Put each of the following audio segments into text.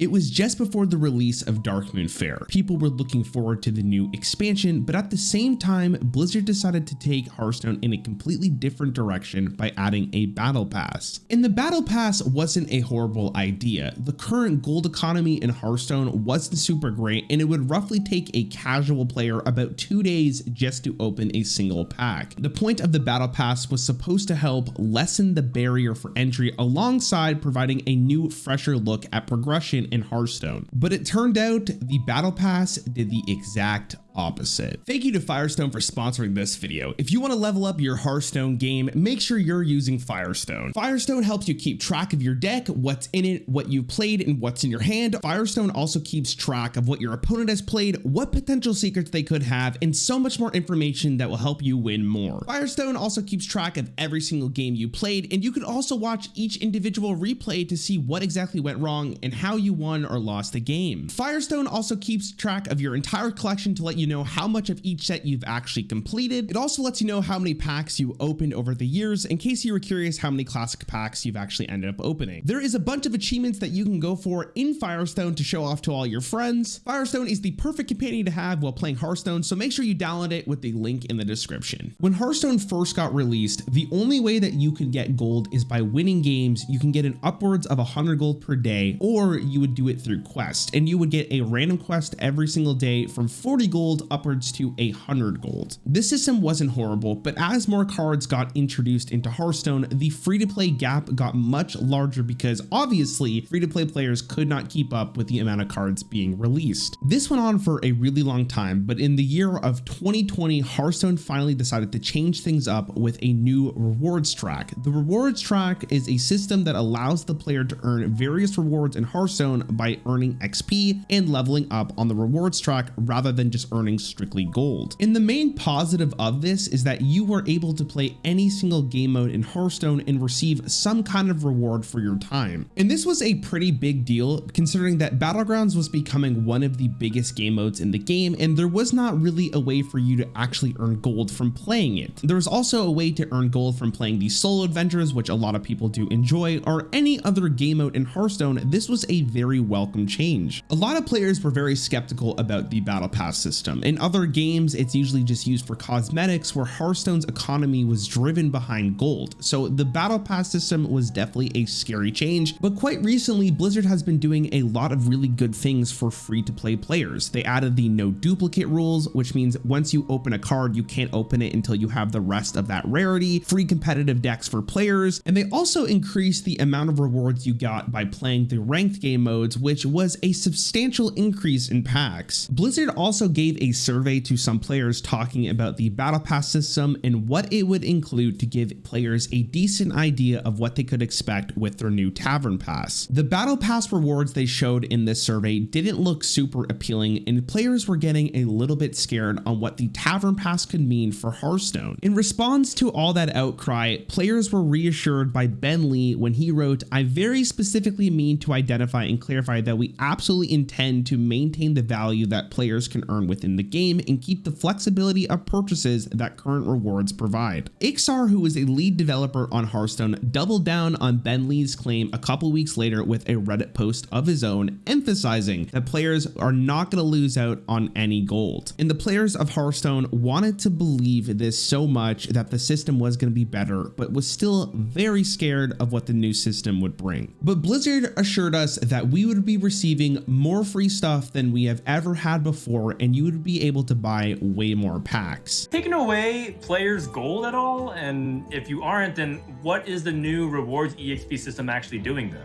It was just before the release of Darkmoon Faire. People were looking forward to the new expansion, but at the same time, Blizzard decided to take Hearthstone in a completely different direction by adding a battle pass. And the battle pass wasn't a horrible idea. The current gold economy in Hearthstone wasn't super great, and it would roughly take a casual player about 2 days just to open a single pack. The point of the battle pass was supposed to help lessen the barrier for entry alongside providing a new, fresher look at progression in Hearthstone. But it turned out the battle pass did the exact opposite. Thank you to Firestone for sponsoring this video. If you want to level up your Hearthstone game, make sure you're using Firestone. Firestone helps you keep track of your deck, what's in it, what you've played, and what's in your hand. Firestone also keeps track of what your opponent has played, what potential secrets they could have, and so much more information that will help you win more. Firestone also keeps track of every single game you played, and you can also watch each individual replay to see what exactly went wrong and how you won or lost the game. Firestone also keeps track of your entire collection to let you know how much of each set you've actually completed. It also lets you know how many packs you opened over the years in case you were curious how many classic packs you've actually ended up opening. There is a bunch of achievements that you can go for in Firestone to show off to all your friends. Firestone is the perfect companion to have while playing Hearthstone, so make sure you download it with the link in the description. When Hearthstone first got released, the only way that you could get gold is by winning games. You can get an upwards of 100 gold per day, or you would do it through quest, and you would get a random quest every single day from 40 gold upwards to 100 gold. This system wasn't horrible, but as more cards got introduced into Hearthstone, the free-to-play gap got much larger because obviously free-to-play players could not keep up with the amount of cards being released. This went on for a really long time, but in the year of 2020, Hearthstone finally decided to change things up with a new rewards track. The rewards track is a system that allows the player to earn various rewards in Hearthstone by earning XP and leveling up on the rewards track rather than just earning strictly gold. And the main positive of this is that you were able to play any single game mode in Hearthstone and receive some kind of reward for your time. And this was a pretty big deal considering that Battlegrounds was becoming one of the biggest game modes in the game, and there was not really a way for you to actually earn gold from playing it. There was also a way to earn gold from playing the solo adventures, which a lot of people do enjoy, or any other game mode in Hearthstone. This was a very welcome change. A lot of players were very skeptical about the battle pass system. In other games, it's usually just used for cosmetics, where Hearthstone's economy was driven behind gold. So the battle pass system was definitely a scary change, but quite recently Blizzard has been doing a lot of really good things for free-to-play players. They added the no duplicate rules, which means once you open a card, you can't open it until you have the rest of that rarity, free competitive decks for players, and they also increased the amount of rewards you got by playing the ranked game modes, which was a substantial increase in packs. Blizzard also gave a survey to some players talking about the battle pass system and what it would include to give players a decent idea of what they could expect with their new tavern pass. The battle pass rewards they showed in this survey didn't look super appealing, and players were getting a little bit scared on what the tavern pass could mean for Hearthstone. In response to all that outcry, players were reassured by Ben Lee when he wrote, "I very specifically mean to identify and clarify that we absolutely intend to maintain the value that players can earn within the game and keep the flexibility of purchases that current rewards provide." Ixar, who is a lead developer on Hearthstone, doubled down on Ben Lee's claim a couple weeks later with a Reddit post of his own, emphasizing that players are not going to lose out on any gold. And the players of Hearthstone wanted to believe this so much that the system was going to be better, but was still very scared of what the new system would bring. But Blizzard assured us that we would be receiving more free stuff than we have ever had before, and you would be able to buy way more packs. Taking away players' gold at all? And if you aren't, then what is the new rewards EXP system actually doing then?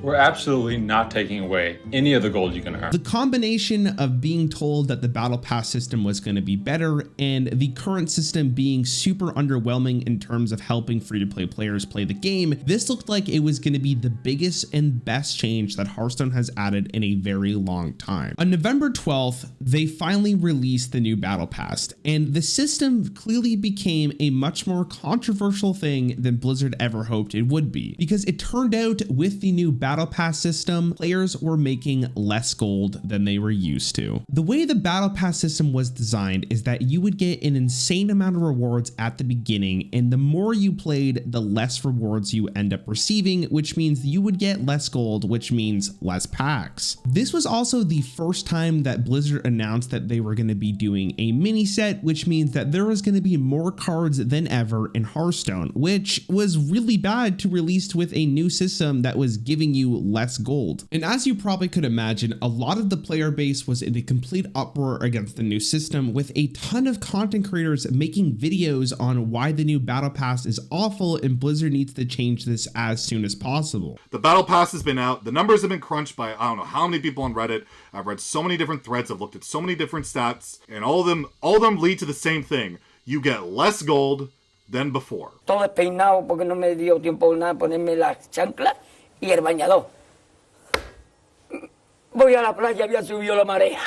We're absolutely not taking away any of the gold you can earn. The combination of being told that the battle pass system was going to be better and the current system being super underwhelming in terms of helping free-to-play players play the game, this looked like it was going to be the biggest and best change that Hearthstone has added in a very long time. On November 12th, they finally released the new battle pass, and the system clearly became a much more controversial thing than Blizzard ever hoped it would be, because it turned out with the new battle battle pass system, players were making less gold than they were used to. The way the battle pass system was designed is that you would get an insane amount of rewards at the beginning, and the more you played, the less rewards you end up receiving, which means you would get less gold, which means less packs. This was also the first time that Blizzard announced that they were going to be doing a mini set, which means that there was going to be more cards than ever in Hearthstone, which was really bad to release with a new system that was giving you less gold. And as you probably could imagine, a lot of the player base was in a complete uproar against the new system, with a ton of content creators making videos on why the new battle pass is awful and Blizzard needs to change this as soon as possible. The battle pass has been out. The numbers have been crunched by I don't know how many people on Reddit. I've read so many different threads. I've looked at so many different stats, and all of them lead to the same thing. You get less gold than before. Todo despeinado porque no me dio tiempo nada ponerme las chanclas y el bañador. Voy a la playa, había subido la marea.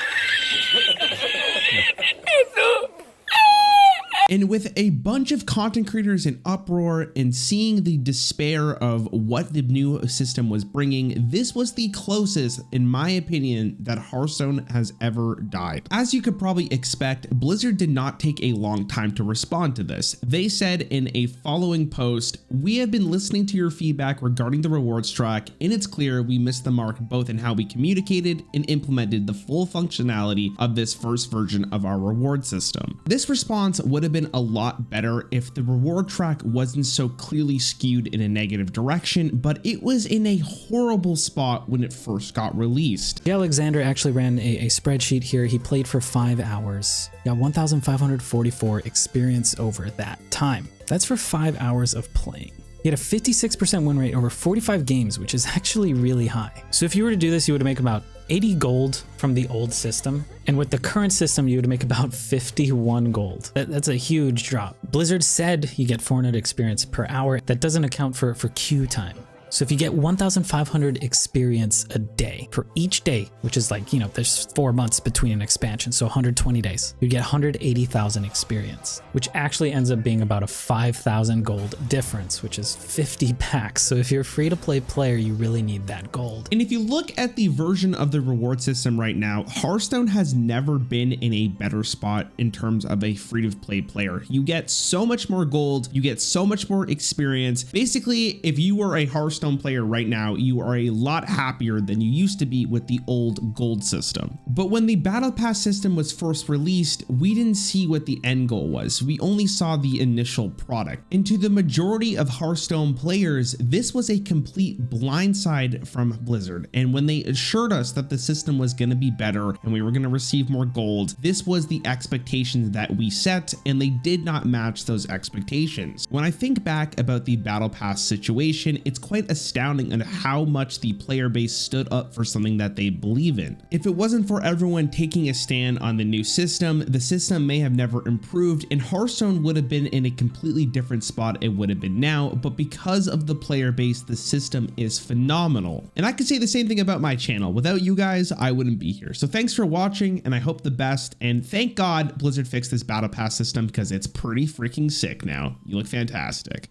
And with a bunch of content creators in uproar and seeing the despair of what the new system was bringing, this was the closest, in my opinion, that Hearthstone has ever died. As you could probably expect, Blizzard did not take a long time to respond to this. They said in a following post, "We have been listening to your feedback regarding the rewards track, and it's clear we missed the mark both in how we communicated and implemented the full functionality of this first version of our reward system." This response would have been a lot better if the reward track wasn't so clearly skewed in a negative direction, but it was in a horrible spot when it first got released. Alexander actually ran a spreadsheet here. He played for 5 hours, got 1,544 experience over that time. That's for 5 hours of playing. He had a 56% win rate over 45 games, which is actually really high. So if you were to do this, you would make about 80 gold from the old system. And with the current system, you would make about 51 gold. That's a huge drop. Blizzard said you get 400 experience per hour. That doesn't account for queue time. So if you get 1,500 experience a day for each day, which is like, you know, there's 4 months between an expansion, so 120 days, you get 180,000 experience, which actually ends up being about a 5,000 gold difference, which is 50 packs. So if you're a free-to-play player, you really need that gold. And if you look at the version of the reward system right now, Hearthstone has never been in a better spot in terms of a free-to-play player. You get so much more gold, you get so much more experience. Basically, if you were a Hearthstone player right now, you are a lot happier than you used to be with the old gold system. But when the battle pass system was first released, we didn't see what the end goal was. We only saw the initial product. And to the majority of Hearthstone players, this was a complete blindside from Blizzard. And when they assured us that the system was going to be better and we were going to receive more gold, this was the expectations that we set, and they did not match those expectations. When I think back about the battle pass situation, it's quite astounding on how much the player base stood up for something that they believe in. If it wasn't for everyone taking a stand on the new system, the system may have never improved and Hearthstone would have been in a completely different spot it would have been now, but because of the player base, the system is phenomenal. And I could say the same thing about my channel. Without you guys, I wouldn't be here. So thanks for watching, and I hope the best, and thank God Blizzard fixed this battle pass system because it's pretty freaking sick now. You look fantastic.